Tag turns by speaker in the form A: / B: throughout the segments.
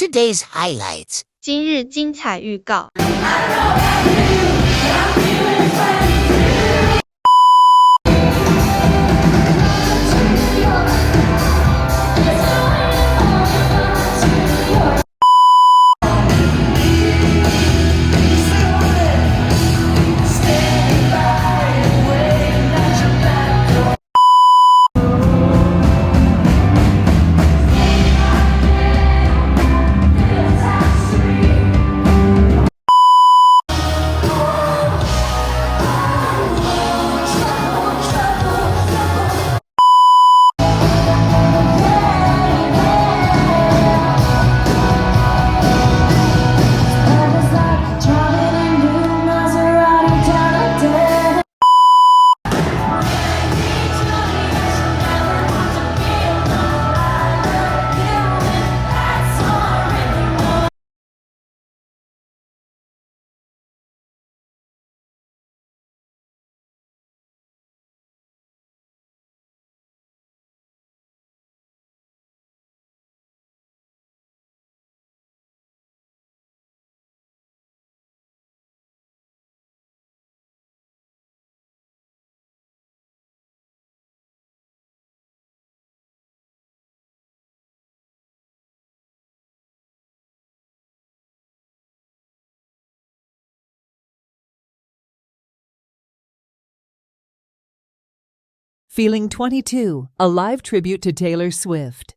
A: Today's highlights.
B: 今日精彩预告。
C: Feeling 22, a live tribute to Taylor Swift.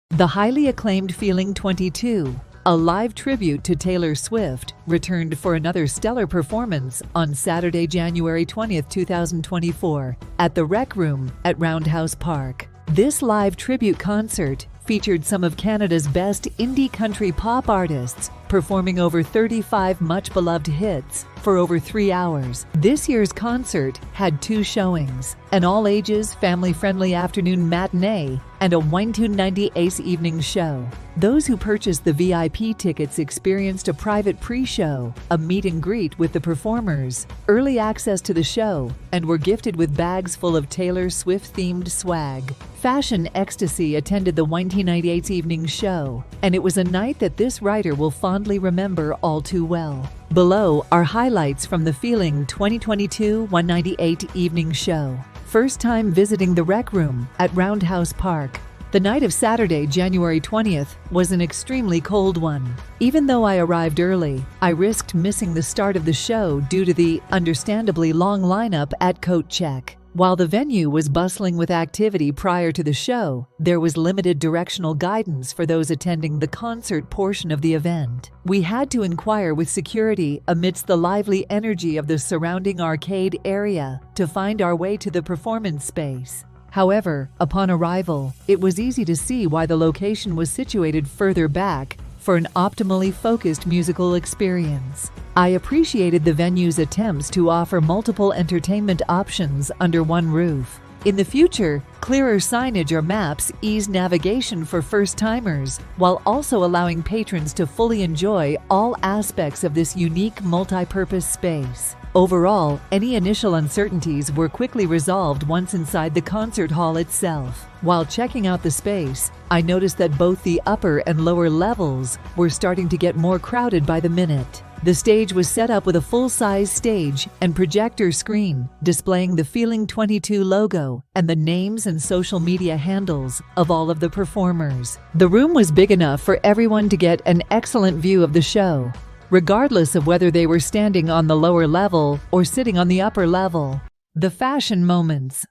C: The highly acclaimed Feeling 22, a live tribute to Taylor Swift, returned for another stellar performance on Saturday, January 20th, 2024, at the Rec Room at Roundhouse Park. This live tribute concert featured some of Canada's best indie country pop artists, performing over 35 much-beloved hits for over 3 hours. This year's concert had 2 showings, an all-ages, family-friendly afternoon matinee and a $198 evening show. Those who purchased the VIP tickets experienced a private pre-show, a meet and greet with the performers, early access to the show, and were gifted with bags full of Taylor Swift-themed swag. Fashion Ecstasy attended the 198 evening show, and it was a night that this writer will fondly remember all too well. Below are highlights from the Feeling 2022 198 evening show. First time visiting the Rec Room at Roundhouse Park. The night of Saturday, January 20th, was an extremely cold one. Even though I arrived early, I risked missing the start of the show due to the understandably long lineup at Coat Check. While the venue was bustling with activity prior to the show, there was limited directional guidance for those attending the concert portion of the event. We had to inquire with security amidst the lively energy of the surrounding arcade area to find our way to the performance space. However, upon arrival, it was easy to see why the location was situated further back for an optimally focused musical experience. I appreciated the venue's attempts to offer multiple entertainment options under one roof. In the future, clearer signage or maps ease navigation for first-timers, while also allowing patrons to fully enjoy all aspects of this unique multi-purpose space. Overall, any initial uncertainties were quickly resolved once inside the concert hall itself. While checking out the space, I noticed that both the upper and lower levels were starting to get more crowded by the minute. The stage was set up with a full-size stage and projector screen displaying the Feeling 22 logo and the names and social media handles of all of the performers. The room was big enough for everyone to get an excellent view of the show, regardless of whether they were standing on the lower level or sitting on the upper level. The fashion moments.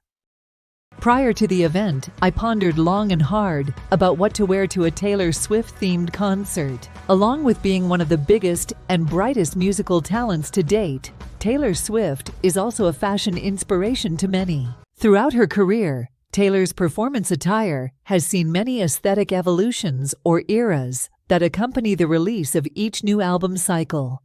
C: Prior to the event, I pondered long and hard about what to wear to a Taylor Swift-themed concert. Along with being one of the biggest and brightest musical talents to date, Taylor Swift is also a fashion inspiration to many. Throughout her career, Taylor's performance attire has seen many aesthetic evolutions or eras that accompany the release of each new album cycle.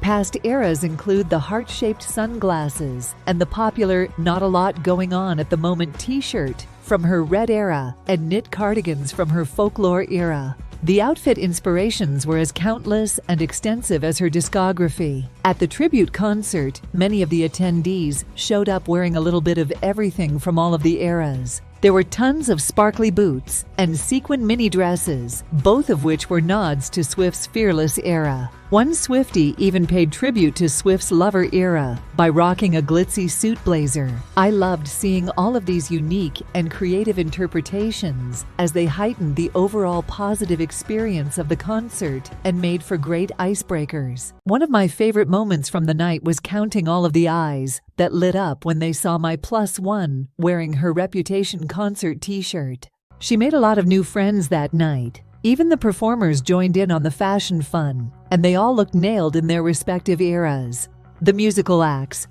C: Past eras include the heart-shaped sunglasses and the popular "not a lot going on at the moment" t-shirt from her Red era and knit cardigans from her Folklore era. The outfit inspirations were as countless and extensive as her discography. At the tribute concert, many of the attendees showed up wearing a little bit of everything from all of the eras. There were tons of sparkly boots and sequin mini dresses, both of which were nods to Swift's fearless era. One Swiftie even paid tribute to Swift's lover era by rocking a glitzy suit blazer. I loved seeing all of these unique and creative interpretations as they heightened the overall positive experience of the concert and made for great icebreakers. One of my favorite moments from the night was counting all of the eyes that lit up when they saw my +1 wearing her Reputation concert t-shirt. She made a lot of new friends that night. Even the performers joined in on the fashion fun, and they all looked nailed in their respective eras. The musical acts.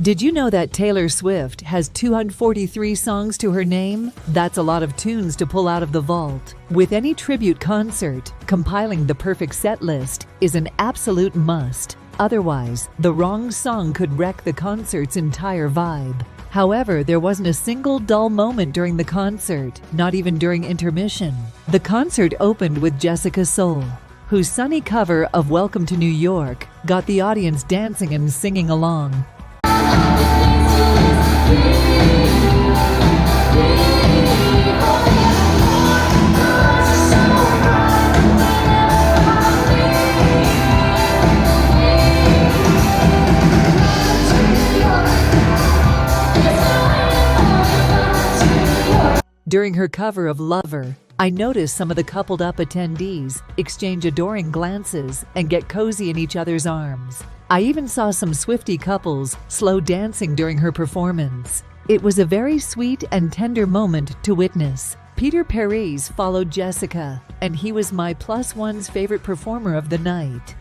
C: Did you know that Taylor Swift has 243 songs to her name? That's a lot of tunes to pull out of the vault. With any tribute concert, compiling the perfect set list is an absolute must. Otherwise, the wrong song could wreck the concert's entire vibe. However, there wasn't a single dull moment during the concert, not even during intermission. The concert opened with Jessica Soul, whose sunny cover of Welcome to New York got the audience dancing and singing along. During her cover of Lover, I noticed some of the coupled-up attendees exchange adoring glances and get cozy in each other's arms. I even saw some Swiftie couples slow dancing during her performance. It was a very sweet and tender moment to witness. Peter Paris followed Jessica, and he was my +1's favorite performer of the night.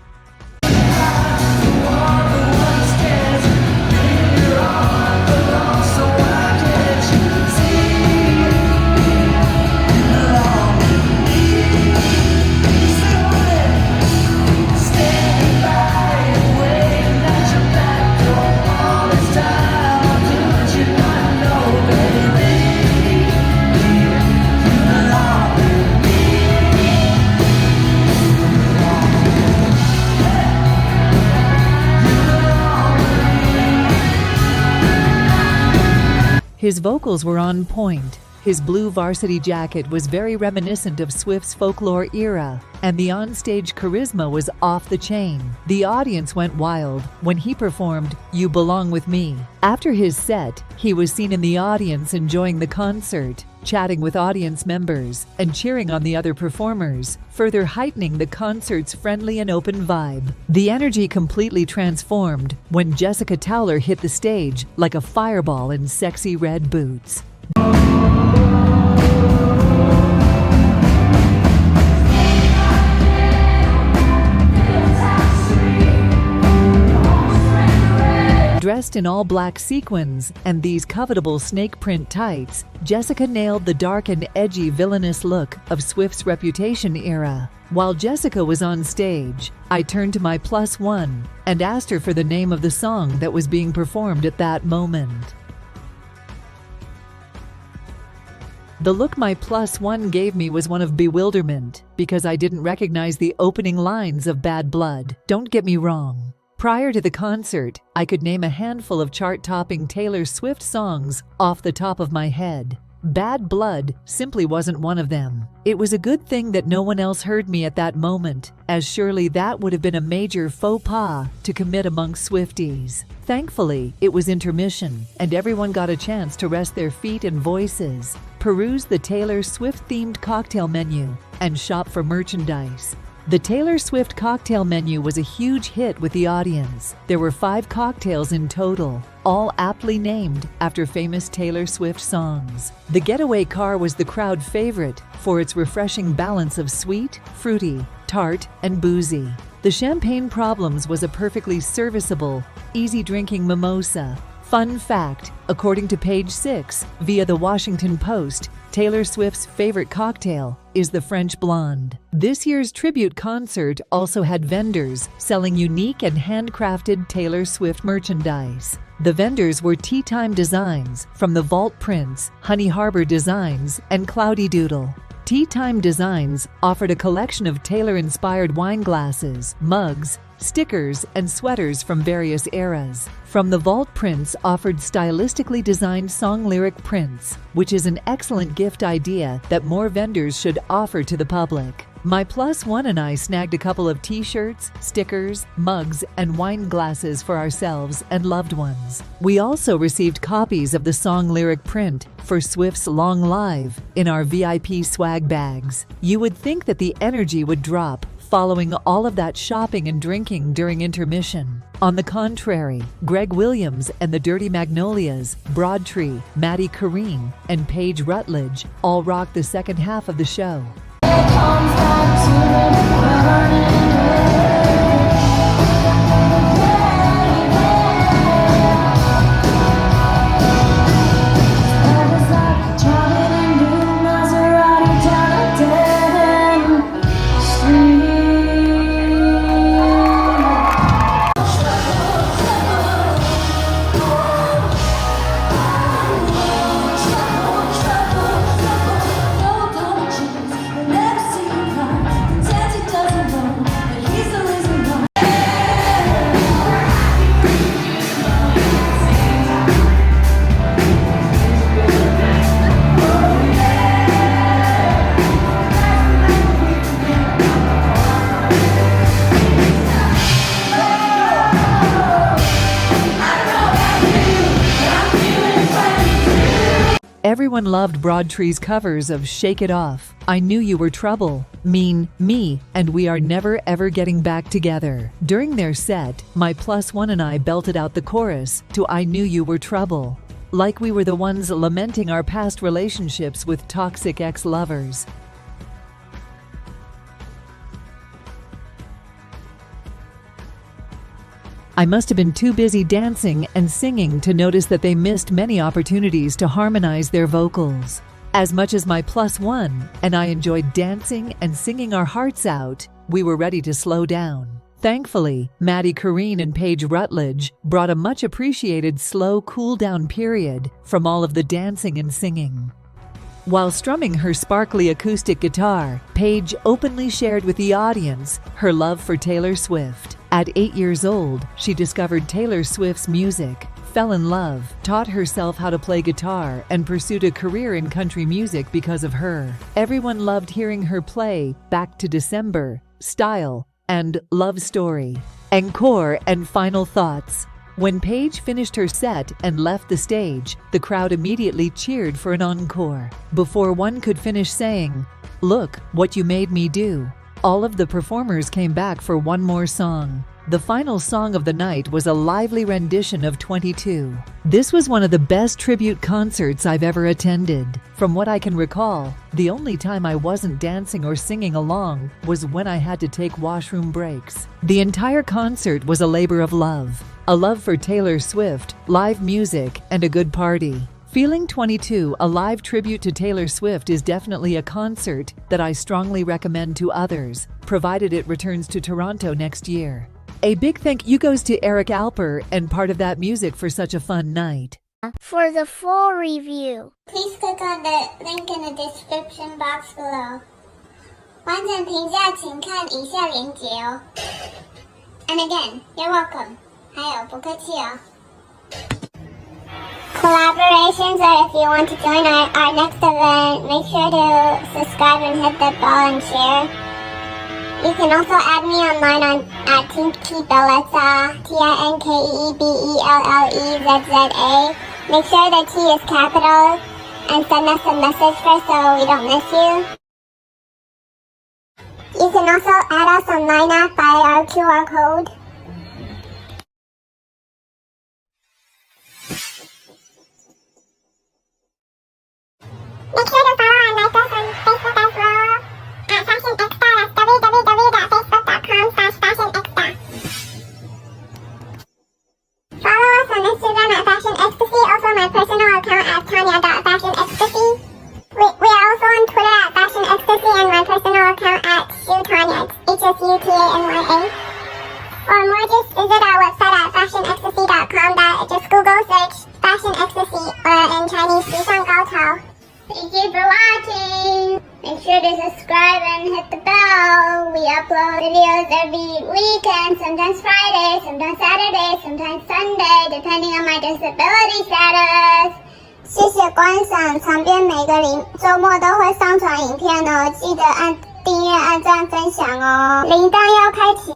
C: His vocals were on point. His blue varsity jacket was very reminiscent of Swift's folklore era, and the onstage charisma was off the chain. The audience went wild when he performed You Belong With Me. After his set, he was seen in the audience enjoying the concert, chatting with audience members, and cheering on the other performers, further heightening the concert's friendly and open vibe. The energy completely transformed when Jessica Towler hit the stage like a fireball in sexy red boots. Dressed in all black sequins and these covetable snake print tights, Jessica nailed the dark and edgy villainous look of Swift's Reputation era. While Jessica was on stage, I turned to my +1 and asked her for the name of the song that was being performed at that moment. The look my +1 gave me was one of bewilderment because I didn't recognize the opening lines of Bad Blood. Don't get me wrong. Prior to the concert, I could name a handful of chart-topping Taylor Swift songs off the top of my head. Bad Blood simply wasn't one of them. It was a good thing that no one else heard me at that moment, as surely that would have been a major faux pas to commit amongst Swifties. Thankfully, it was intermission, and everyone got a chance to rest their feet and voices, peruse the Taylor Swift-themed cocktail menu, and shop for merchandise. The Taylor Swift cocktail menu was a huge hit with the audience. There were 5 cocktails in total, all aptly named after famous Taylor Swift songs. The getaway car was the crowd favorite for its refreshing balance of sweet, fruity, tart, and boozy. The Champagne Problems was a perfectly serviceable, easy-drinking mimosa. Fun fact, according to page 6 via the Washington Post, Taylor Swift's favorite cocktail is the French Blonde. This year's tribute concert also had vendors selling unique and handcrafted Taylor Swift merchandise. The vendors were tea time designs from the Vault Prints, Honey Harbor Designs, and Cloudy Doodle. Tea Time Designs offered a collection of Taylor-inspired wine glasses, mugs, stickers, and sweaters from various eras. From the Vault prints offered stylistically designed song lyric prints, which is an excellent gift idea that more vendors should offer to the public. My plus one and I snagged a couple of t-shirts, stickers, mugs, and wine glasses for ourselves and loved ones. We also received copies of the song lyric print for Swift's Long Live in our VIP swag bags. You would think that the energy would drop following all of that shopping and drinking during intermission. On the contrary, Greg Williams and the Dirty Magnolias, Broadtree, Maddie Corrine, and Paige Rutledge all rocked the second half of the show. Everyone loved Broadtree's covers of Shake It Off, I Knew You Were Trouble, Mean, Me, and We Are Never Ever Getting Back Together. During their set, my plus one and I belted out the chorus to I Knew You Were Trouble, like we were the ones lamenting our past relationships with toxic ex-lovers. I must have been too busy dancing and singing to notice that they missed many opportunities to harmonize their vocals. As much as my plus one and I enjoyed dancing and singing our hearts out, we were ready to slow down. Thankfully, Maddie Corrine and Paige Rutledge brought a much appreciated slow cool-down period from all of the dancing and singing. While strumming her sparkly acoustic guitar, Paige openly shared with the audience her love for Taylor Swift. At 8 years old, she discovered Taylor Swift's music, fell in love, taught herself how to play guitar, and pursued a career in country music because of her. Everyone loved hearing her play Back to December, Style, and Love Story. Encore and final thoughts. When Paige finished her set and left the stage, the crowd immediately cheered for an encore. Before one could finish saying, "Look what you made me do," all of the performers came back for one more song. The final song of the night was a lively rendition of 22. This was one of the best tribute concerts I've ever attended. From what I can recall, the only time I wasn't dancing or singing along was when I had to take washroom breaks. The entire concert was a labor of love. A love for Taylor Swift, live music, and a good party. Feeling 22, a live tribute to Taylor Swift, is definitely a concert that I strongly recommend to others, provided it returns to Toronto next year. A big thank you goes to Eric Alper and Part of That Music for such a fun night.
A: For the full review, please click on the link in the description box below. 完整评价请看以下连结哦。And again, you're welcome. 还有不客气哦。Collaborations, or if you want to join our next event, make sure to subscribe and hit the bell and share. You can also add me online at Tinkeebellezza, Tinkeebellezza. Make sure the T is capital and send us a message first so we don't miss you. You can also add us online app by our QR code. Make sure to follow and like us on Facebook as well at fashionecsta. That's www.facebook.com/fashionecsta. Follow us on Instagram at fashionecstasy. Also my personal account at tanya.fashionecstasy. We are also on Twitter at fashionecstasy and my personal account at shutanya. HSUTANYA. For more, just visit our website at fashionecstasy.com. Just Google search Fashion Ecstasy or in Chinese 时尚高潮. Thank you for watching. Make sure to subscribe and hit the bell. We upload videos every weekend, sometimes Friday, sometimes Saturday, sometimes Sunday, depending on my disability status. 谢谢观赏，长边每个周末都会上传影片哦，记得按订阅、按赞、分享哦，铃铛要开启。